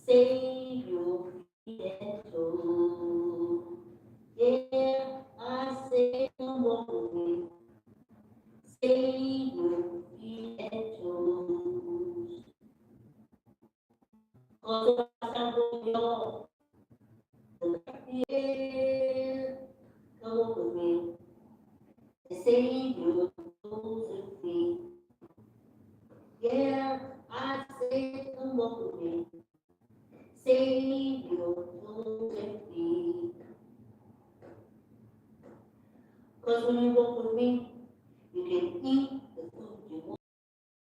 Save your feet and toes. Yeah, I say come walk with me. Save your feet and toes. Cause I sound your yeah, come walk with me. Save your toes and feet. Yeah, I say come walk with me. Save your toes and feet. Cause when you walk with me, you can eat the food you want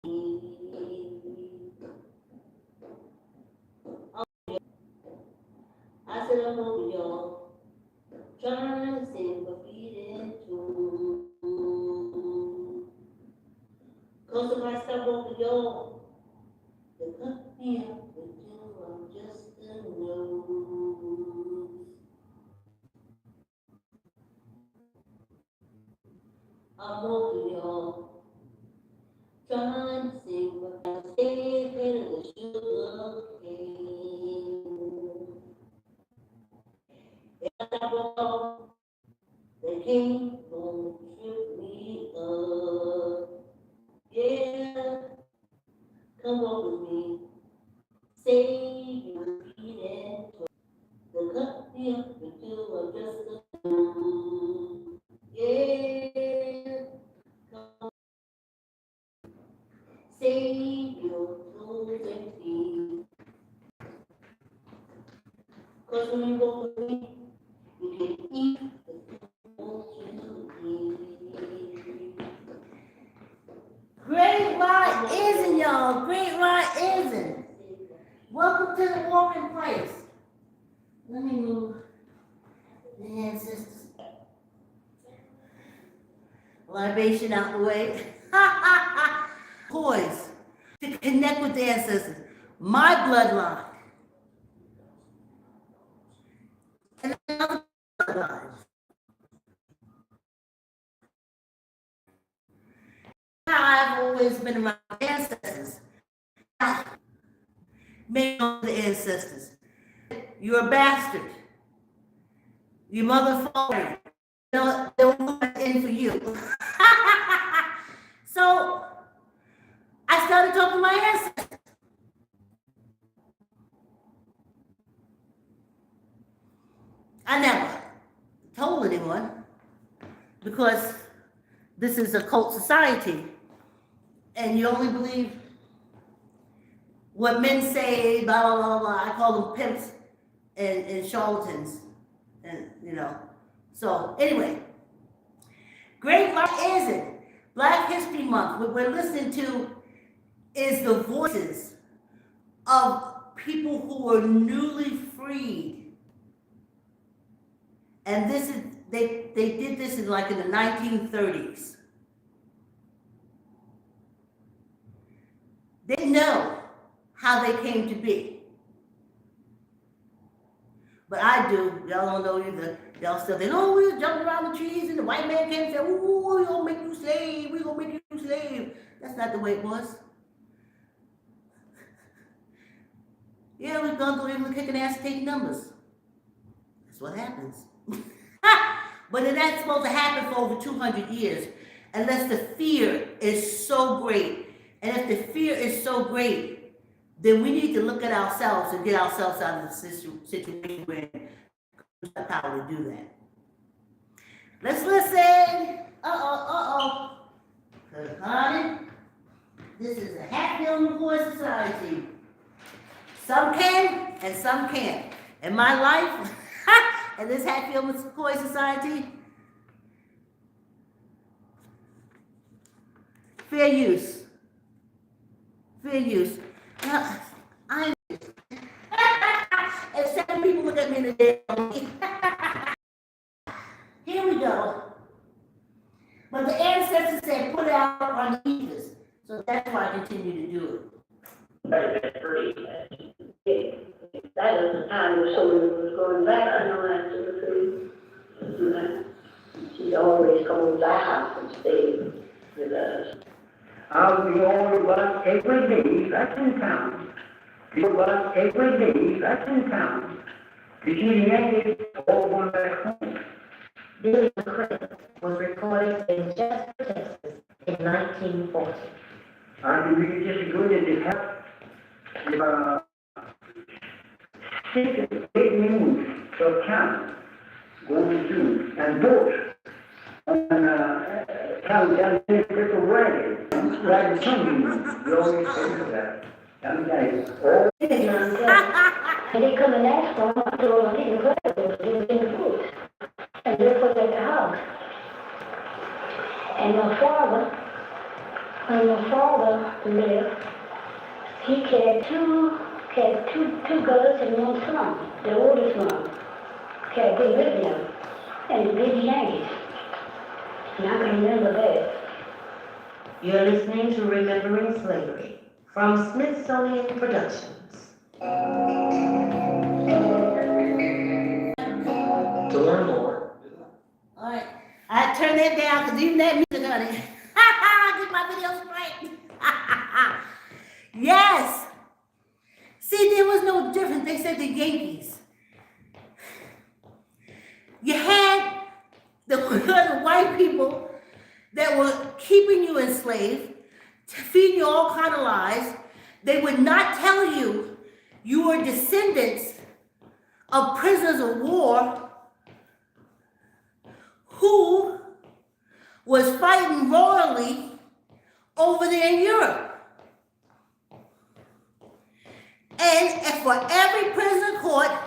to eat. I said I'm over y'all, trying to save my feet into. Cause if I stop over y'all, they cut me up until I'm just a nose. I'm over y'all, trying to save my feet in the sugar cane. If I stop y'all, they can't gonna trip me up. Yeah, come on with me. Save your feet and toes. The cut me up until I'm just a fool. Yeah, come save your toes and feet. Cause when you go with me, you can eat the food you eat. Great Rod Isn't, y'all. Great Rod Isn't. Welcome to the walking place. Let me move the ancestors. Libation out the way. Poise to connect with the ancestors. My bloodline. And other bloodlines. I've always been around ancestors. Many of the ancestors. You're a bastard. Your mother followed you. They were in for you. So I started talking to my ancestors. I never told anyone because this is a cult society and you only believe what men say, blah, blah, blah, blah. I call them pimps and charlatans, and you know. So anyway, Great Life Isn't. Black History Month, what we're listening to is the voices of people who were newly freed. And this is, they did this in like in the 1930s. They know how they came to be. But I do, y'all don't know either. Y'all still think, oh, we was jumping around the trees and the white man came and said, ooh, we're gonna make you slave, we're gonna make you slave. That's not the way it was. Yeah, we've gone through even kicking ass, taking numbers. That's what happens. But it ain't supposed to happen for over 200 years unless the fear is so great. And if the fear is so great, then we need to look at ourselves and get ourselves out of the situation where we have power to do that. Let's listen. Because, honey, this is a Hatfield McCoy society. Some can and some can't. In my life, in this Hatfield McCoy society, fair use. Fair use. Now, if 7 people look at me today, here we go. But the ancestors said put it out on the ethers. So that's why I continue to do it. That was the time when someone was going back, I know that to the food. She'd always come over to our house and stay with us. I'll be all about every day back in town. People was every day, right in town, to see the Yankees all going back home. Billy McCray was recorded in Jasper, Texas in 1940. And we could just go to the house, uh, 6 8 news of town going through, and boats on town down there, crystal wagon, riding some we always say that. I'm like, oh. And they come and ask for them, I told them I didn't play with them, in the food. And they put at the house. And my father, when my father lived, he had two brothers and one son, the oldest one. Had been with him, and the big Yankees. And I can remember that. You're listening to Remembering Slavery from Smithsonian Productions. To learn more. All right. I turn that down because even that music on it. Get my videos right. Yes. See, there was no difference. They said the Yankees. You had the white people that were keeping you enslaved, feeding you all kind of lies. They would not tell you you were descendants of prisoners of war who was fighting royally over there in Europe. And for every prisoner caught,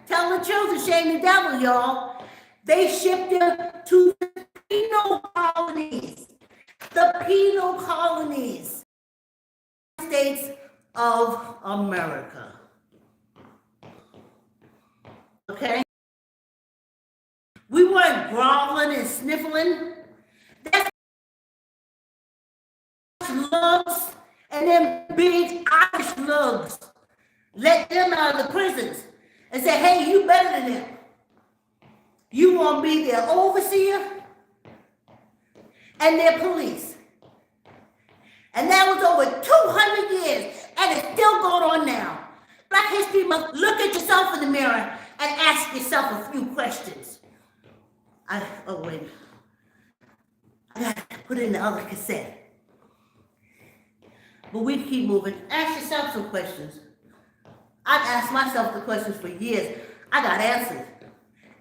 tell the truth and shame the devil, y'all, they shipped them to the penal colonies. The penal colonies. States of America. Okay? We weren't groveling and sniffling. That's lugs and them big Irish lugs. Let them out of the prisons and say, hey, you better than them. You want to be their overseer and their police. And that was over 200 years, and it's still going on now. Black History Month, look at yourself in the mirror and ask yourself a few questions. Oh, wait. I got to put in the other cassette. But we keep moving. Ask yourself some questions. I've asked myself the questions for years. I got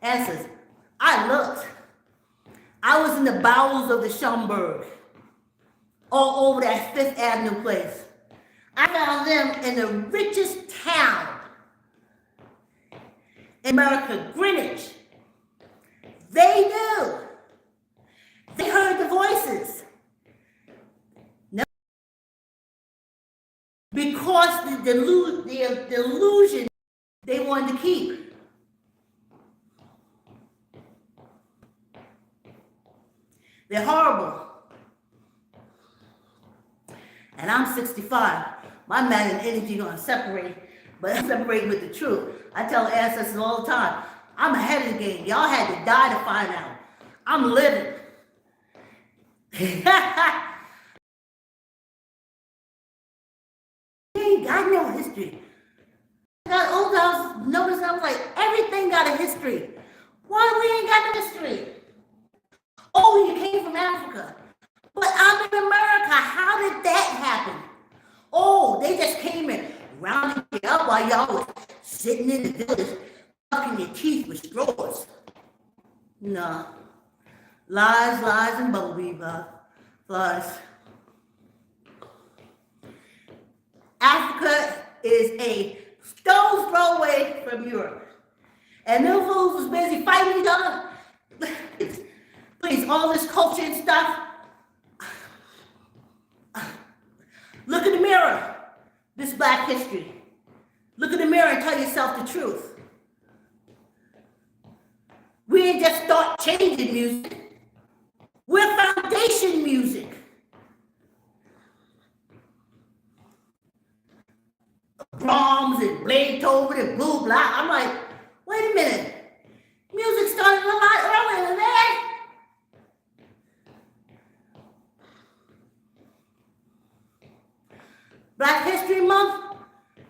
answers. I looked. I was in the bowels of the Schomburg, all over that Fifth Avenue place. I found them in the richest town in America, Greenwich. They knew. They heard the voices. No. Because the illusion they wanted to keep. They're horrible. And I'm 65. My matter and energy gonna separate, but I'm separating with the truth. I tell ancestors all the time, I'm ahead of the game. Y'all had to die to find out. I'm living. You ain't got no history. I got old guys notice I was like, everything got a history. Why we ain't got no history? Oh, you came from Africa. But I'm in America. How did that happen? Oh, they just came in, rounded you up while y'all was sitting in the village, sucking your teeth with straws. No. Lies, and bumblebee flies. Africa is a stone's throw away from Europe. And them fools was busy fighting each other. Please, all this culture and stuff. Look in the mirror. This Black history. Look in the mirror and tell yourself the truth. We didn't just start changing music. We're foundation music. Brahms and Beethoven and blah, blah. I'm like, wait a minute. Music started a lot earlier than that. Black History Month,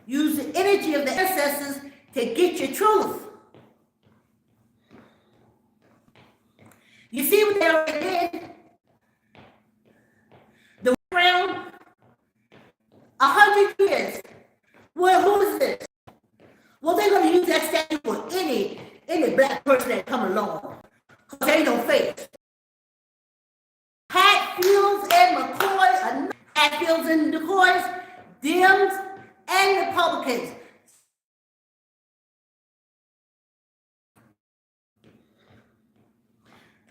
use the energy of the ancestors to get your truth. You see what they already did? The ground, 100 years. Well, who is this? Well, they're going to use that statue for any black person that come along. Because they ain't no face. Hatfields and McCoys, Hatfields and McCoys, Dems and Republicans.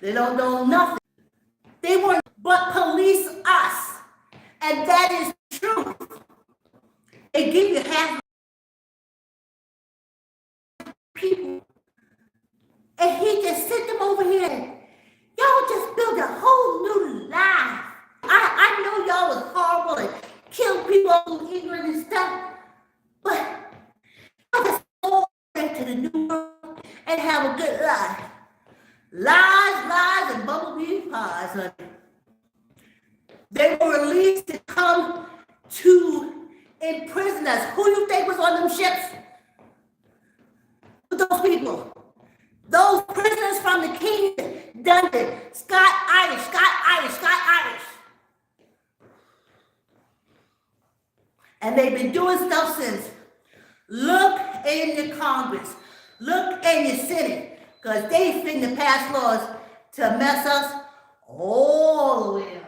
They don't know nothing. They weren't but police us. And that is true. They give you half people. And he just sent them over here. Y'all just built a whole new life. I know y'all was horrible and killed people in England and stuff, but y'all just go back to the new world and have a good life. Lies, and bumblebee pies, honey. They were released to come to imprison us. Who you think was on them ships? Those people. Those prisoners from the kingdom, London, Scott Irish. And they've been doing stuff since. Look in the Congress. Look in the Senate. Because they finna pass laws to mess us all the way up.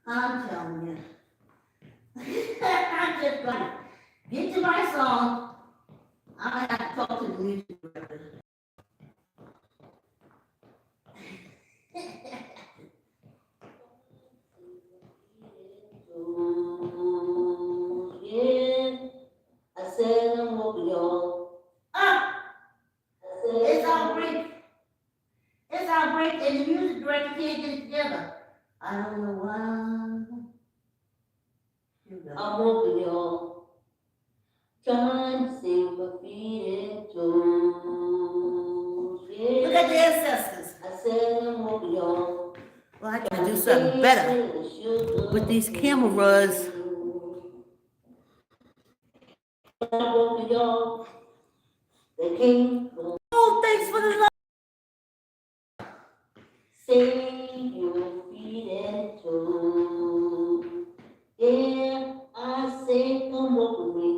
I'm telling you. I'm just gonna get to my song. I'm gonna have to talk to the music director. Yeah, I said I'm hoping y'all. It's our break, and the music director can't get it together. I don't know why. I'm hoping y'all trying to sing my feet and toes. Yeah. Look at the ancestors. I said I'm hoping y'all. Well, I gotta do something better with these cameras. I'm hoping y'all. The king. Oh, thanks for the love. Sing your feet and toes. Yeah, I say come walk with me.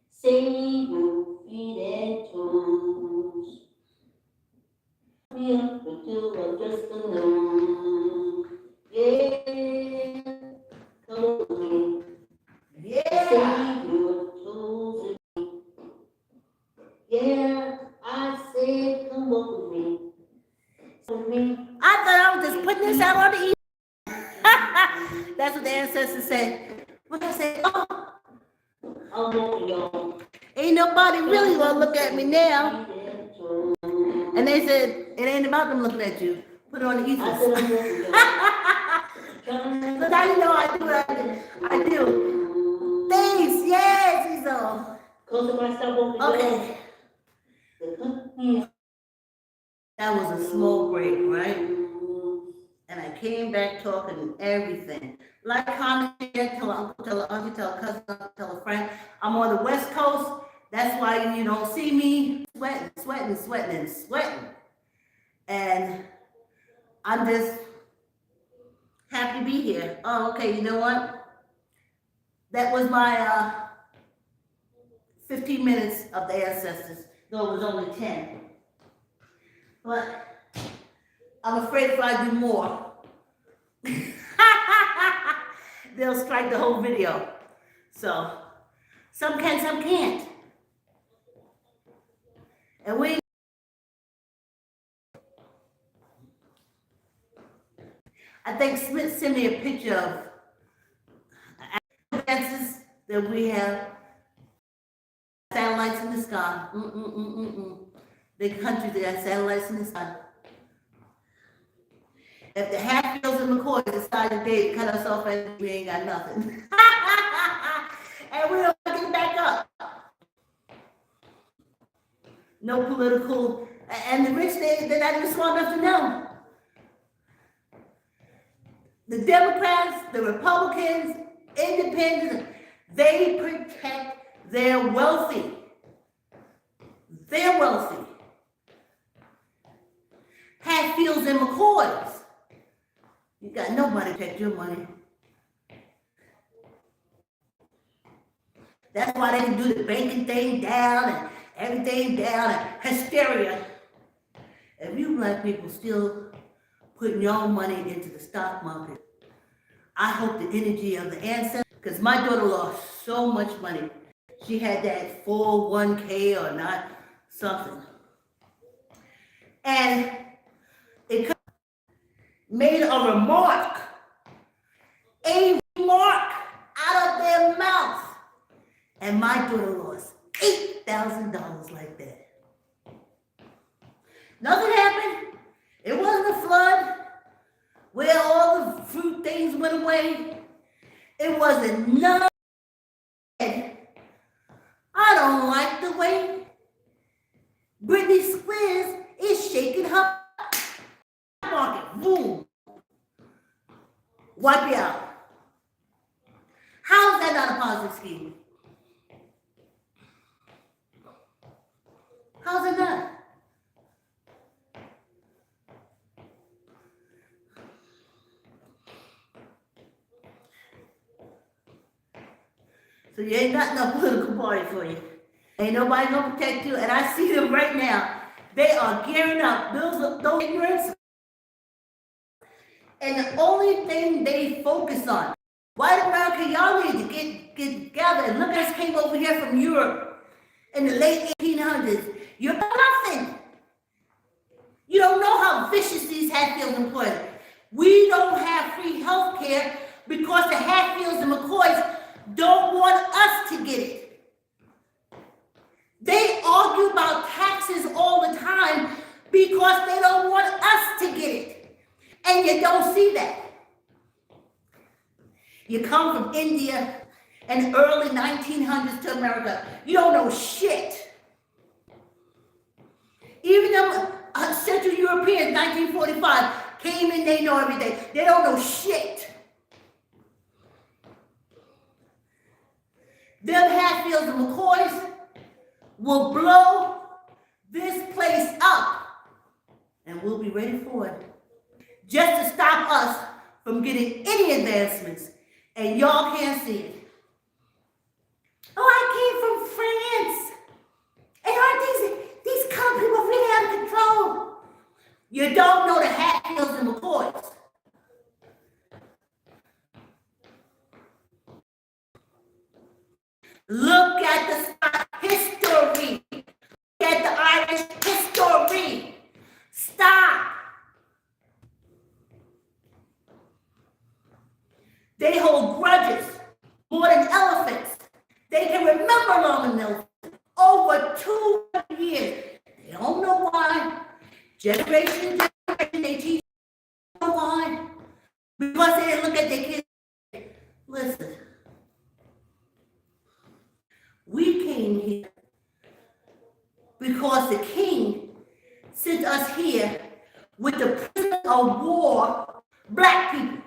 Sing your feet and toes. Me up until I'm just a nose. Yeah, come walk with me. Yeah. Sing your toes. Yeah, I say come walk with me. I thought I was just putting this out on the That's what the ancestors said. What I say? Oh, ain't nobody really gonna look at me now. And they said, it ain't about them looking at you. Put it on the ethos. So now you know I do what I do. I do. Thanks, yes, Ethos. Okay. That was a small break, right? And I came back talking everything. Like, comment, share, tell an uncle, tell an auntie, tell a cousin, tell a friend. I'm on the West Coast. That's why you don't see me sweating. And I'm just happy to be here. Oh, okay, you know what? That was my 15 minutes of the ancestors, though it was only 10. But I'm afraid if I do more, they'll strike the whole video. So, some can, some can't. And I think Smith sent me a picture of advances that we have, satellites in the sky. Big countries that have satellites in the sky. If the Hatfields and McCoys decide today to cut us off, and we ain't got nothing. And we don't get back up. no political, and the rich, they're not even smart enough to know. The Democrats, the Republicans, independents, they protect their wealthy. They're wealthy. Hatfields and McCoys. You got nobody to protect your money. That's why they can do the banking thing down and everything down and hysteria. If you black people still putting your money into the stock market, I hope the energy of the ancestors, because my daughter lost so much money. She had that 401k or not something. And it made a remark out of their mouth. And my daughter lost $8,000 like that. Nothing happened. It wasn't a flood where all the fruit things went away. It wasn't none. I don't like the way Britney Spears is shaking her market. Boom. Wipe you out. How is that not a positive scheme? How's it not? So you ain't got no political party for you. Ain't nobody gonna protect you, and I see them right now. They are gearing up. Those ignorance. And the only thing they focus on, white America, y'all need to get together. And look at us came over here from Europe in the late 1800s. You're nothing. You don't know how vicious these Hatfields and McCoys. We don't have free health care because the Hatfields and McCoys don't want us to get it. They argue about taxes all the time because they don't want us to get it. And you don't see that. You come from India and early 1900s to America. You don't know shit. Even them Central Europeans, 1945, came in, they know everything. They don't know shit. Them Hatfields and McCoys will blow this place up, and we'll be ready for it. Just to stop us from getting any advancements, and y'all can't see it. Oh, I came from France. And aren't these colored people really out of control? You don't know the Hatfields and McCoys. Look at the Scottish history. Look at the Irish history. Stop. They hold grudges more than elephants. They can remember longer than elephants. Over 200 years. They don't know why. Generation to generation, they teach you why. Because they didn't look at their kids. Listen. We came here because the king sent us here with the prisoners of war, black people.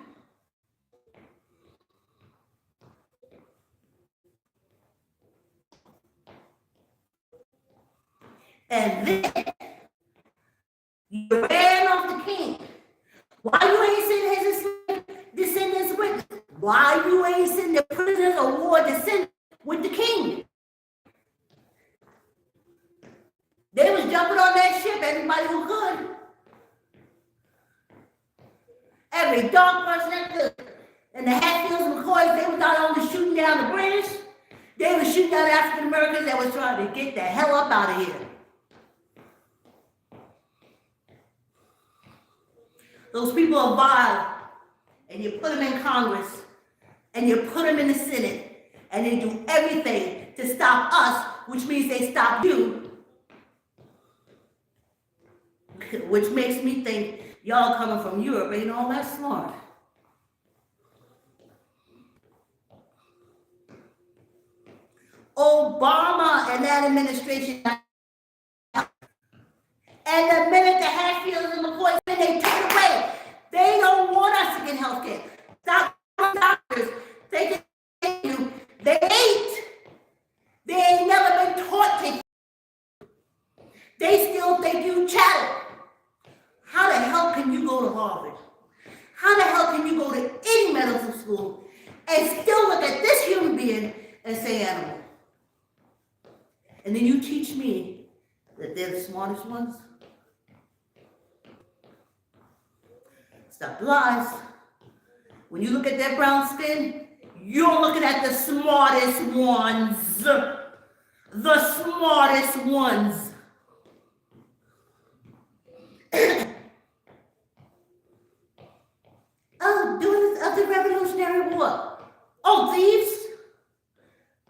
And then you ran off the king. Why you ain't sending his descendants with? Why you ain't sending the prisoners of war descendants with the king? They was jumping on that ship, everybody who could. Every dark person that could. And the Hatfields and McCoys, they was not only shooting down the British, they were shooting down African Americans that was trying to get the hell up out of here. Those people are vile, and you put them in Congress, and you put them in the Senate, and they do everything to stop us, which means they stop you. Which makes me think y'all coming from Europe ain't all that smart. Obama and that administration And the minute the Hatfields and McCoys, they took it away. They don't want us to get health care. Doctors, they can tell you, they ain't. They ain't never been taught to. They still think you chattel. How the hell can you go to Harvard? How the hell can you go to any medical school and still look at this human being and say animal? And then you teach me that they're the smartest ones? Stop the lies. When you look at their brown skin, you're looking at the smartest ones. The smartest ones. Oh, doing this of the Revolutionary War. Oh, thieves,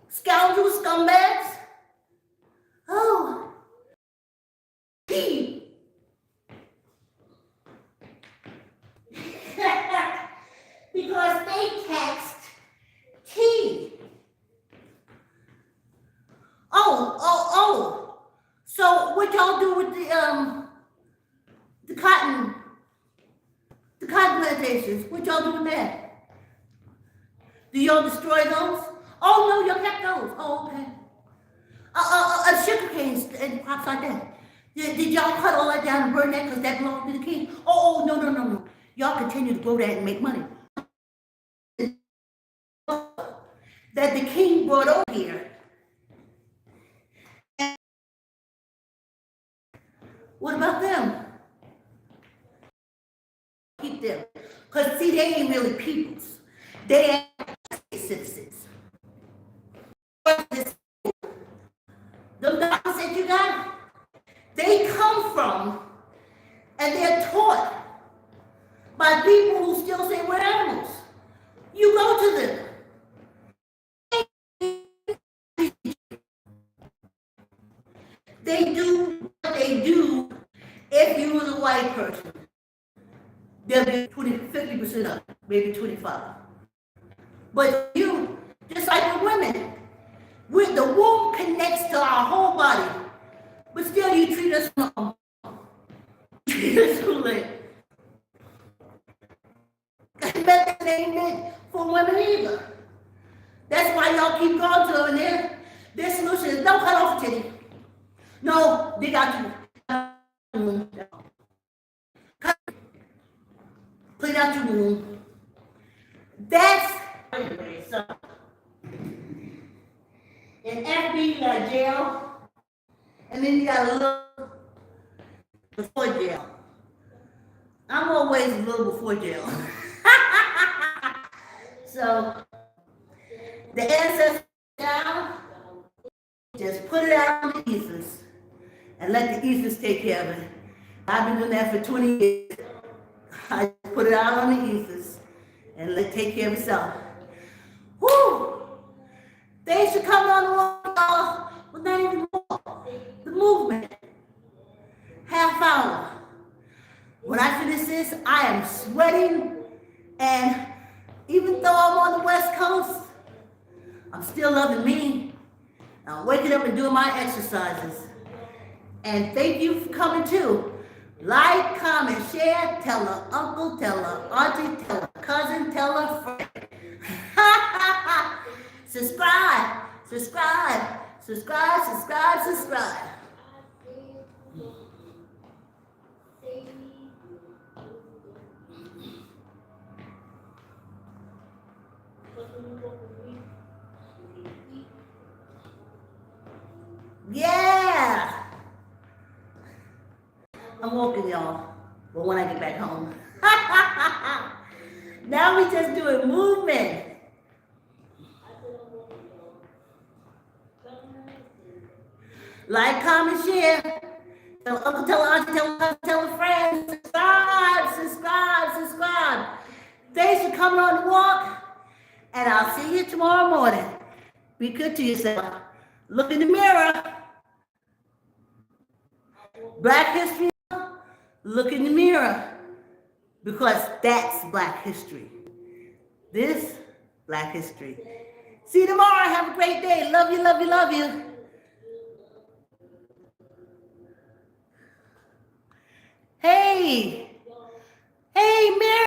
scoundrels, scumbags. Oh, tea. Because they taxed tea. Oh. So what y'all do with the cotton plantations? What y'all do with that? Do y'all destroy those? Oh no, y'all kept those. Oh, okay. Sugar canes and crops like that. Did y'all cut all that down and burn that because that belonged to the king? Oh, no. Y'all continue to grow that and make money. That the king brought over here. What about them? Keep them. Because see, they ain't really peoples. They ain't citizens. The doctors that you got, they come from and they're taught by people who still say we're animals. You go to them. They do what they do if you was a white person. They'll be 50% up, maybe 25. But you, just like the women, the womb connects to our whole body. But still you treat us wrong. Treat us too late. And that ain't meant for women either. That's why y'all keep going to them and their solution is don't cut off a titty. No, they got you. Clean out your womb. That's so. In FB, you got jail, and then you got a little before jail. I'm always a little before jail. So, the ancestors down, just put it out on the ethers and let the ethers take care of it. I've been doing that for 20 years. I just put it out on the ethers and let it take care of itself. Whew! They should come on the wall, but not even more. The movement. Half hour. When I finish this, I am sweating, and even though I'm on the West Coast, I'm still loving me. I'm waking up and doing my exercises. And thank you for coming too. Like, comment, share, tell a uncle, tell a auntie, tell a cousin, tell a friend. Subscribe. Yeah. I'm walking, y'all, but when I get back home. Now we just doing movement. Like, comment, share. Tell uncle, tell auntie, tell a friend. Subscribe. Thanks for coming on the walk, and I'll see you tomorrow morning. Be good to yourself. Look in the mirror. Black history. Look in the mirror, because that's Black history. This, Black history. See you tomorrow. Have a great day. Love you. Hey, hey,